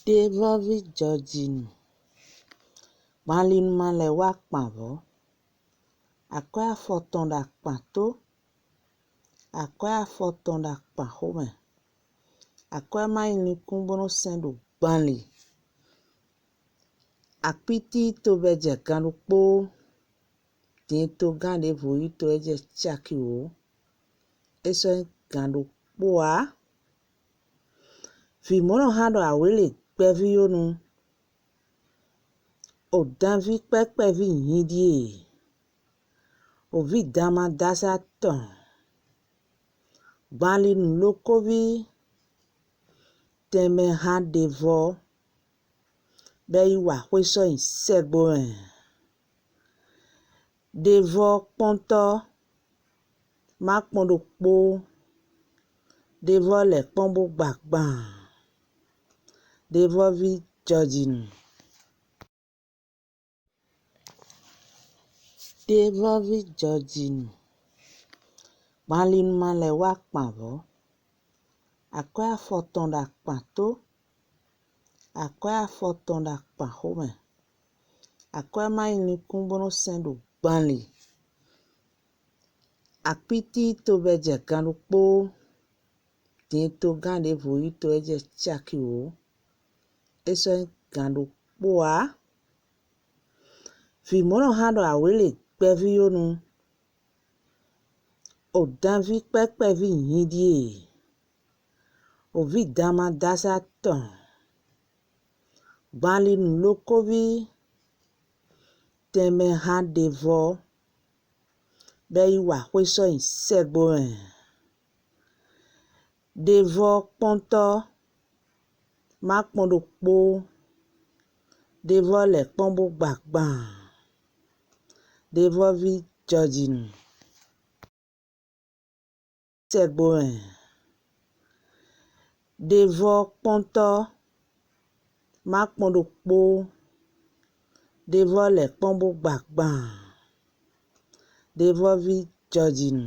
Dévovi Jɔjinu. Malin le wa kpavo. Akoya foton da kpato. Akoya foton da kpahome. Akoya maini kumbono sendo banli. Akpiti to beje ganu po. Tinto gande voyi to eje chaki o. Eso gando poa. Fi mono hado awele kpevi yonu. O danvi kpevi hindie. O vi dama dasa ton. Bali nulokovi. Teme han devo. Bei wa kweso in segboen. Devo ponto. Makmondo po. Devo le pombo bakban. Dévovi Jɔjinu. Dévovi Jɔjinu. Malin le wa kpavo. Akoya foton da kpato. Akoya foton da kpahome. Akoya maini kumbono sendo banli. Akpiti to beje ganu po. Tinto gande voyi to eje chaki o. Eso gando poa. Fi mono hado awele kpevi yonu. O danvi kpevi hindie. O vi dama dasa ton. Bali nulokovi. Teme han devo. Bei wa kweso in segboen. Devo ponto. Makmondo po. Devo le pombo bakban. Dévovi Jɔjinu. Segboen. Devo ponto. Makmondo po. Devo le pombo bakban. Dévovi Jɔjinu.